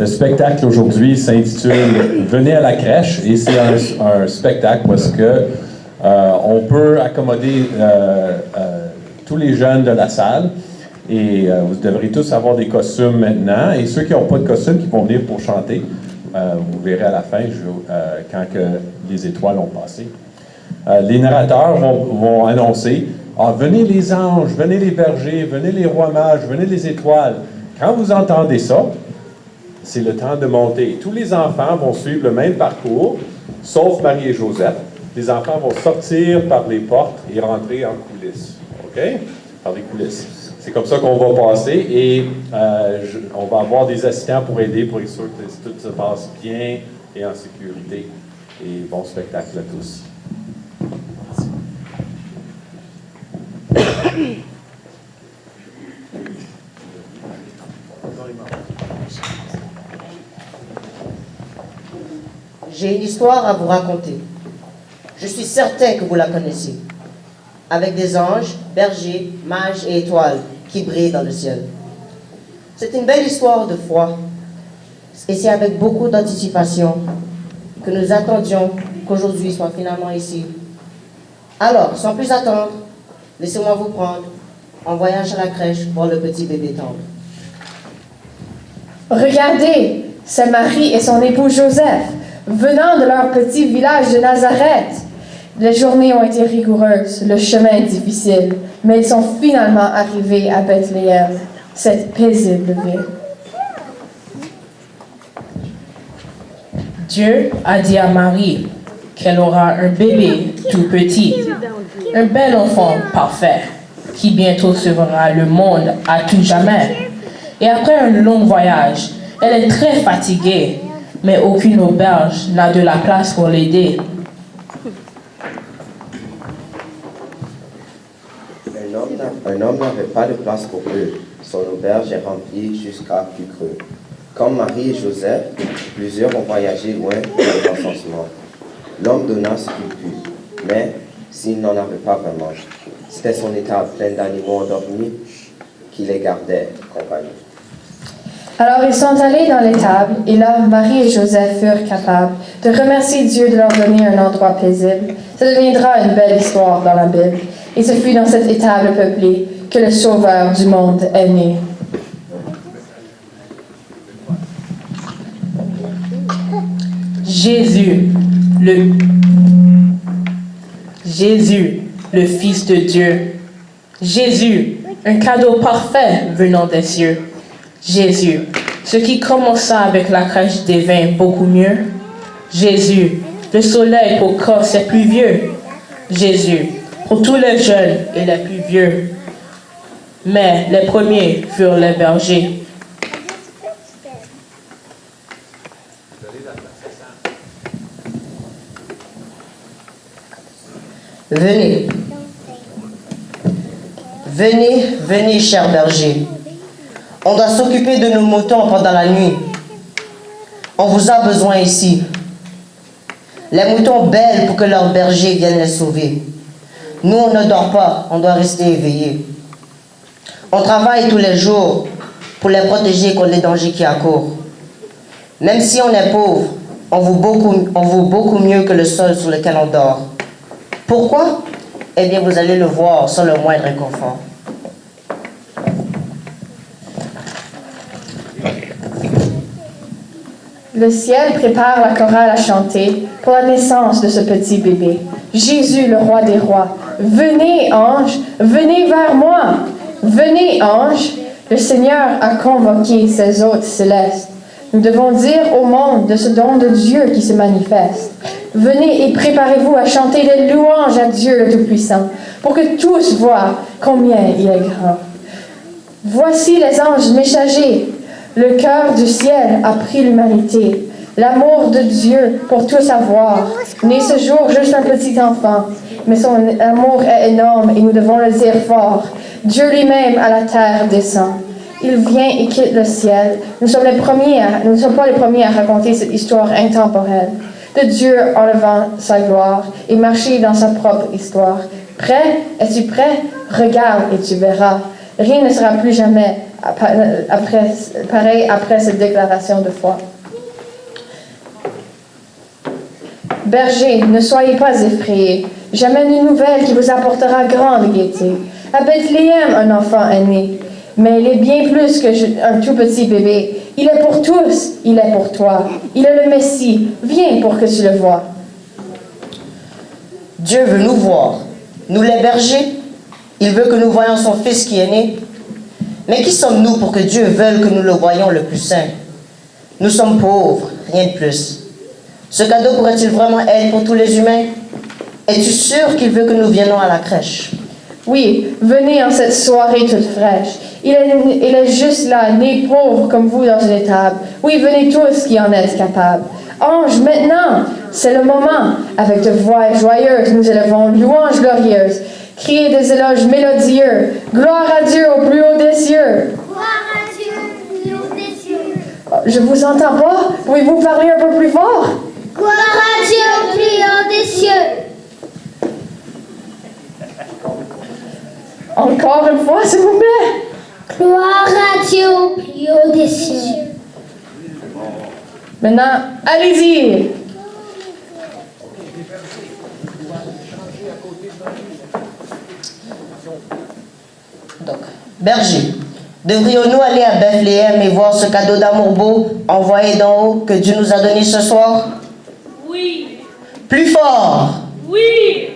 Le spectacle aujourd'hui s'intitule « Venez à la crèche » et c'est un spectacle parce que on peut accommoder tous les jeunes de la salle et vous devrez tous avoir des costumes maintenant et ceux qui n'ont pas de costume qui vont venir pour chanter, vous verrez à la fin quand que les étoiles ont passé. Les narrateurs vont annoncer « venez les anges, venez les bergers, venez les rois mages, venez les étoiles ». Quand vous entendez ça, c'est le temps de monter. Tous les enfants vont suivre le même parcours, sauf Marie et Joseph. Les enfants vont sortir par les portes et rentrer en coulisses. OK? Par les coulisses. C'est comme ça qu'on va passer et on va avoir des assistants pour aider, pour être sûr que tout se passe bien et en sécurité. Et bon spectacle à tous. J'ai une histoire à vous raconter. Je suis certain que vous la connaissez. Avec des anges, bergers, mages et étoiles qui brillent dans le ciel. C'est une belle histoire de foi. Et c'est avec beaucoup d'anticipation que nous attendions qu'aujourd'hui soit finalement ici. Alors, sans plus attendre, laissez-moi vous prendre en voyage à la crèche voir le petit bébé tendre. Regardez, c'est Marie et son époux Joseph, venant de leur petit village de Nazareth. Les journées ont été rigoureuses, le chemin difficile, mais ils sont finalement arrivés à Bethléem, cette paisible ville. Dieu a dit à Marie qu'elle aura un bébé tout petit, un bel enfant parfait, qui bientôt sauvera le monde à tout jamais. Et après un long voyage, elle est très fatiguée, mais aucune auberge n'a de la place pour l'aider. Un homme n'avait pas de place pour eux. Son auberge est remplie jusqu'à plus creux. Comme Marie et Joseph, plusieurs ont voyagé loin de l'encensement. L'homme donna ce qu'il put, mais s'il n'en avait pas vraiment, c'était son étable pleine d'animaux endormis qui les gardait compagnie. Alors ils sont allés dans l'étable, et là, Marie et Joseph furent capables de remercier Dieu de leur donner un endroit paisible. Ça deviendra une belle histoire dans la Bible. Et ce fut dans cette étable peuplée que le Sauveur du monde est né. Jésus, le Fils de Dieu. Jésus, un cadeau parfait venant des cieux. Jésus, ce qui commença avec la crèche des vins beaucoup mieux. Jésus, le soleil pour corps les plus vieux. Jésus, pour tous les jeunes et les plus vieux. Mais les premiers furent les bergers. Venez. Venez, venez, chers bergers. On doit s'occuper de nos moutons pendant la nuit. On vous a besoin ici. Les moutons bêlent pour que leurs bergers viennent les sauver. Nous, on ne dort pas, on doit rester éveillés. On travaille tous les jours pour les protéger contre les dangers qui accourent. Même si on est pauvre, on vaut beaucoup mieux que le sol sur lequel on dort. Pourquoi? Eh bien, vous allez le voir sans le moindre inconfort. Le ciel prépare la chorale à chanter pour la naissance de ce petit bébé. Jésus, le roi des rois. Venez, anges, venez vers moi. Venez, anges. Le Seigneur a convoqué ses hôtes célestes. Nous devons dire au monde de ce don de Dieu qui se manifeste. Venez et préparez-vous à chanter des louanges à Dieu le Tout-Puissant, pour que tous voient combien il est grand. Voici les anges messagers. Le cœur du ciel a pris l'humanité. L'amour de Dieu pour tous avoir. Né ce jour juste un petit enfant, mais son amour est énorme et nous devons le dire fort. Dieu lui-même à la terre descend. Il vient et quitte le ciel. Nous ne sommes pas les premiers à raconter cette histoire intemporelle de Dieu enlevant sa gloire et marcher dans sa propre histoire. Prêt? Es-tu prêt? Regarde et tu verras. Rien ne sera plus jamais après cette déclaration de foi. Berger, ne soyez pas effrayés. J'amène une nouvelle qui vous apportera grande gaieté. À Bethléem, un enfant est né. Mais il est bien plus qu'un tout petit bébé. Il est pour tous, il est pour toi. Il est le Messie. Viens pour que tu le vois. Dieu veut nous voir. Nous les bergers, il veut que nous voyions son Fils qui est né. Mais qui sommes-nous pour que Dieu veuille que nous le voyions le plus saint? Nous sommes pauvres, rien de plus. Ce cadeau pourrait-il vraiment être pour tous les humains? Es-tu sûr qu'il veut que nous viennons à la crèche? Oui, venez en cette soirée toute fraîche. Il est juste là, né pauvre comme vous dans une étable. Oui, venez tous qui en êtes capables. Ange, maintenant, c'est le moment. Avec de voix joyeuses, nous élevons louanges glorieuses. Criez des éloges mélodieux. Gloire à Dieu au plus haut des cieux. Gloire à Dieu au plus haut des cieux. Je vous entends pas. Pouvez-vous parler un peu plus fort? Gloire à Dieu au plus haut des cieux. Encore une fois, s'il vous plaît. Gloire à Dieu au plus haut des cieux. Maintenant, allez-y. Donc, berger, devrions-nous aller à Bethléem et voir ce cadeau d'amour beau envoyé d'en haut que Dieu nous a donné ce soir? Oui. Plus fort! Oui.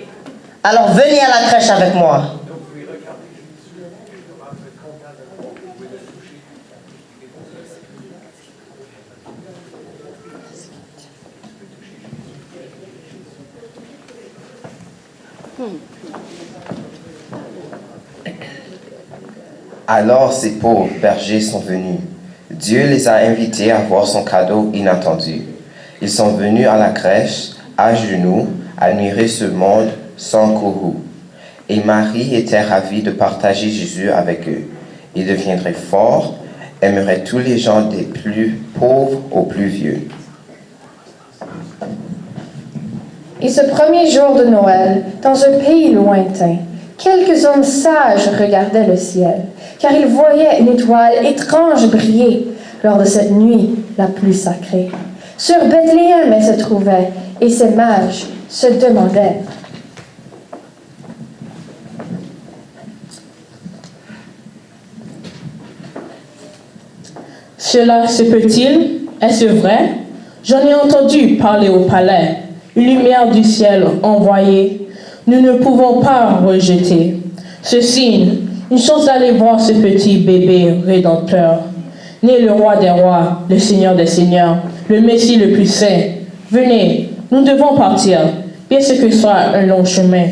Alors venez à la crèche avec moi. Alors ces pauvres bergers sont venus. Dieu les a invités à voir son cadeau inattendu. Ils sont venus à la crèche, à genoux, admirer ce monde sans courroux. Et Marie était ravie de partager Jésus avec eux. Il deviendrait fort, aimerait tous les gens des plus pauvres aux plus vieux. Et ce premier jour de Noël, dans un pays lointain, quelques hommes sages regardaient le ciel, car ils voyaient une étoile étrange briller lors de cette nuit la plus sacrée. Sur Bethléem, elle se trouvait, et ces mages se demandaient: Cela se peut-il? Est-ce vrai? J'en ai entendu parler au palais. Une lumière du ciel envoyée, nous ne pouvons pas rejeter. Ce signe, une chance d'aller voir ce petit bébé rédempteur. Né le roi des rois, le seigneur des seigneurs, le Messie le plus saint. Venez, nous devons partir, bien ce que soit un long chemin.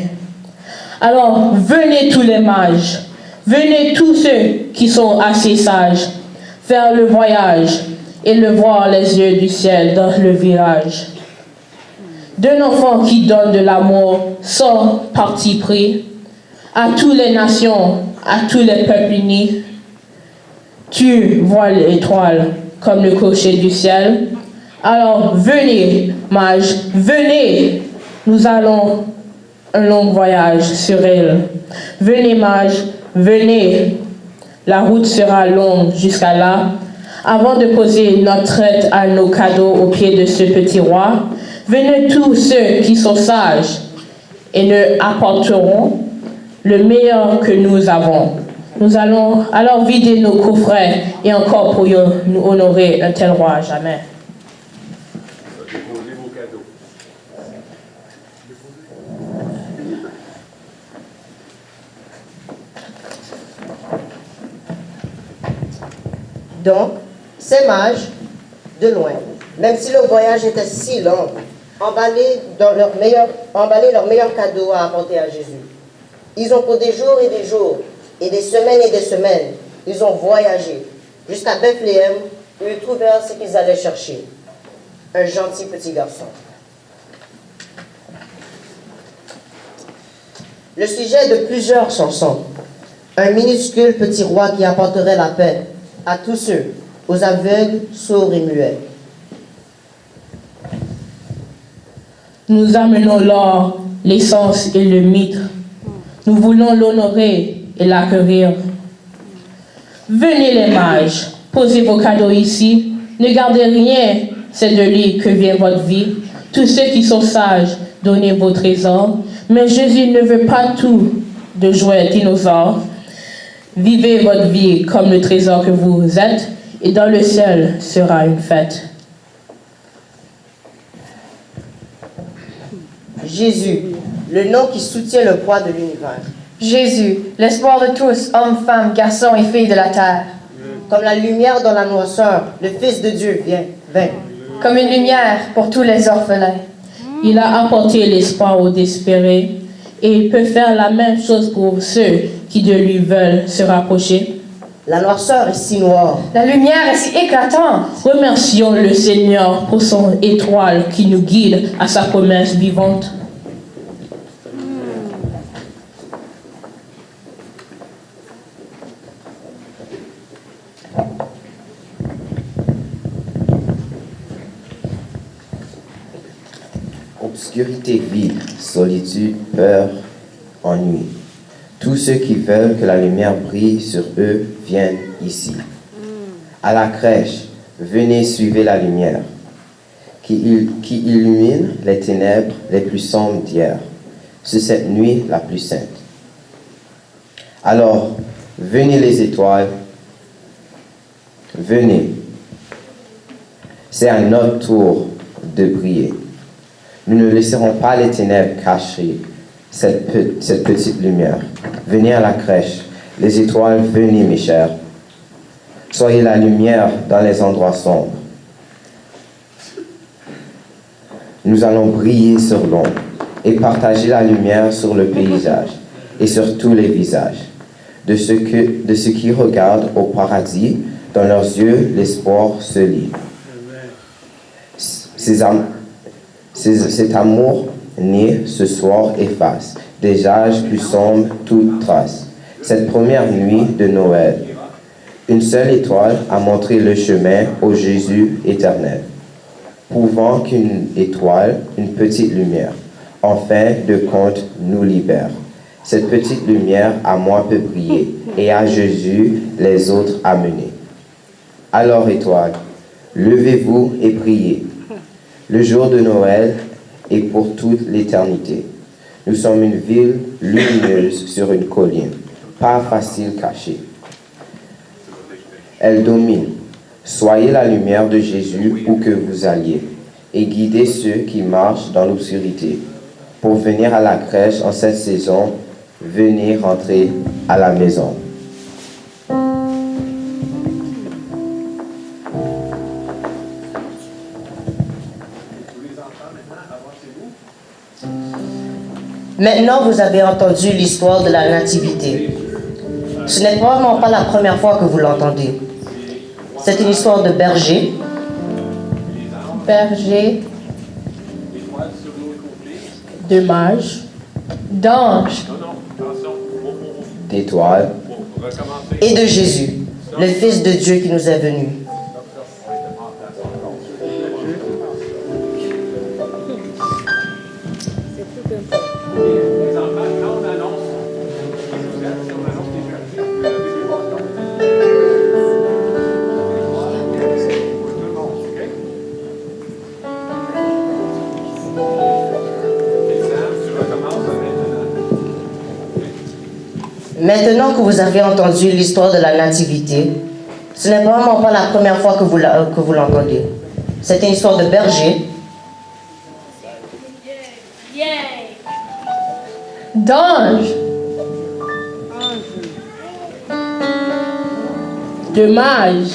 Alors, venez tous les mages, venez tous ceux qui sont assez sages, faire le voyage et le voir les yeux du ciel dans le virage. D'un enfant qui donne de l'amour sans parti pris, à toutes les nations, à tous les peuples unis. Tu vois l'étoile comme le cocher du ciel. Alors venez, mages, venez, nous allons un long voyage sur elle. Venez, mages, venez, la route sera longue jusqu'à là. Avant de poser notre tête à nos cadeaux aux pieds de ce petit roi, venez tous ceux qui sont sages et nous apporteront le meilleur que nous avons. Nous allons alors vider nos coffrets et encore pour nous honorer un tel roi à jamais. Donc, ces mages, de loin, même si le voyage était si long, emballaient leur meilleur cadeau à apporter à Jésus. Ils ont pour des jours et des jours, et des semaines, ils ont voyagé jusqu'à Bethléem, où ils trouvèrent ce qu'ils allaient chercher. Un gentil petit garçon. Le sujet de plusieurs chansons. Un minuscule petit roi qui apporterait la paix à tous ceux, aux aveugles, sourds et muets. Nous amenons l'or, l'essence et le mitre. Nous voulons l'honorer et l'accueillir. Venez les mages, posez vos cadeaux ici. Ne gardez rien, c'est de lui que vient votre vie. Tous ceux qui sont sages, donnez vos trésors. Mais Jésus ne veut pas tout de jouets dinosaures. Vivez votre vie comme le trésor que vous êtes, et dans le ciel sera une fête. Jésus, le nom qui soutient le poids de l'univers. Jésus, l'espoir de tous, hommes, femmes, garçons et filles de la terre. Comme la lumière dans la noirceur, le Fils de Dieu vint. Comme une lumière pour tous les orphelins. Il a apporté l'espoir aux désespérés, et il peut faire la même chose pour ceux qui de lui veulent se rapprocher. La noirceur est si noire. La lumière est si éclatante. Remercions le Seigneur pour son étoile qui nous guide à sa promesse vivante. Obscurité, vide, solitude, peur, ennui. Tous ceux qui veulent que la lumière brille sur eux viennent ici. À la crèche, venez suivre la lumière qui illumine les ténèbres les plus sombres d'hier, sur cette nuit la plus sainte. Alors, venez les étoiles, venez. C'est à notre tour de briller. Nous ne laisserons pas les ténèbres cacher cette petite lumière. Venez à la crèche. Les étoiles, venez, mes chers. Soyez la lumière dans les endroits sombres. Nous allons briller sur l'ombre et partager la lumière sur le paysage et sur tous les visages. De ceux qui regardent au paradis, dans leurs yeux, l'espoir se lit. Cet amour né ce soir efface des âges plus sombres toute trace. Cette première nuit de Noël, une seule étoile a montré le chemin au Jésus éternel. Prouvant qu'une étoile, une petite lumière, en fin de compte nous libère. Cette petite lumière à moi peut briller et à Jésus les autres amener. Alors étoile, levez-vous et priez. Le jour de Noël est pour toute l'éternité. Nous sommes une ville lumineuse sur une colline, pas facile cachée. Elle domine. Soyez la lumière de Jésus où que vous alliez et guidez ceux qui marchent dans l'obscurité. Pour venir à la crèche en cette saison, venez rentrer à la maison. Maintenant, vous avez entendu l'histoire de la nativité. Ce n'est probablement pas la première fois que vous l'entendez. C'est une histoire de berger, De mages, d'anges D'étoiles, et de Jésus, le Fils de Dieu qui nous est venu. Maintenant que vous avez entendu l'histoire de la nativité, ce n'est vraiment pas la première fois que vous l'entendez. C'est une histoire de berger, d'anges, de mages,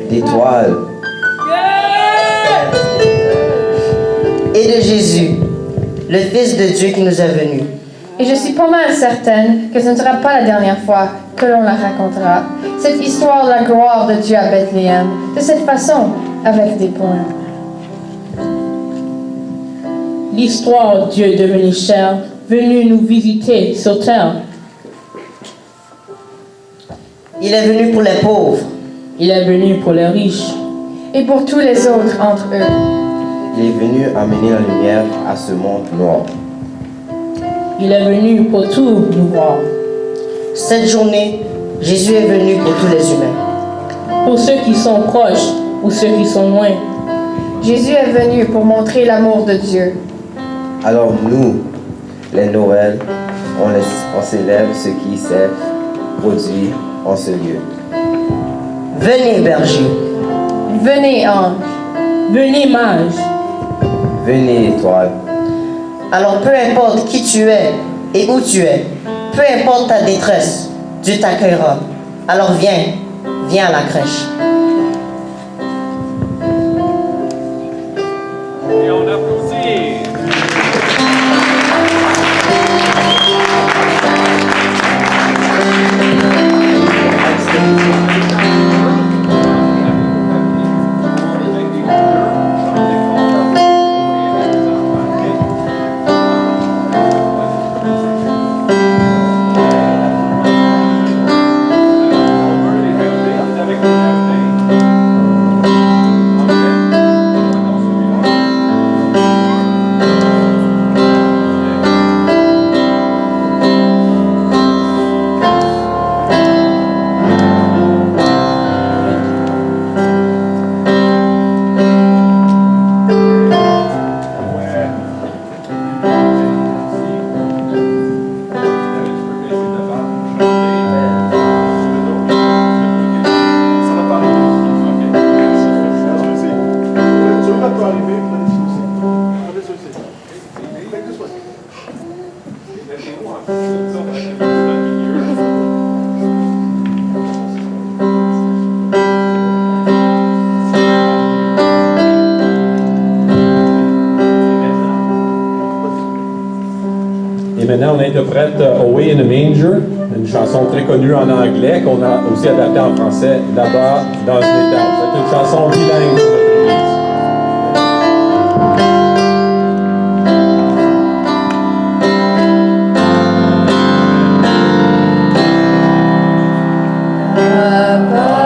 d'étoiles, et de Jésus, le Fils de Dieu qui nous est venu. et je suis pas mal certaine que ce ne sera pas la dernière fois que l'on la racontera. Cette histoire de la gloire de Dieu à Bethléem, de cette façon, avec des points. l'histoire Dieu devenu chair, venu nous visiter sur terre. Il est venu pour les pauvres. Il est venu pour les riches. Et pour tous les autres entre eux. il est venu amener la lumière à ce monde noir. Il est venu pour tout nous voir. Cette journée, Jésus est venu pour tous les humains. Pour ceux qui sont proches ou ceux qui sont loin. Jésus est venu pour montrer l'amour de Dieu. Alors nous, les Noëls, on célèbre ce qui s'est produit en ce lieu. Venez, berger. Venez, ange. Venez, mages. Venez, étoiles. Alors peu importe qui tu es et où tu es, peu importe ta détresse, Dieu t'accueillera. Alors viens à la crèche. Et on applaudit. Et maintenant, on interprète Away in a Manger, une chanson très connue en anglais qu'on a aussi adaptée en français, là-bas dans une étable. C'est une chanson bilingue pour notre église. Papa.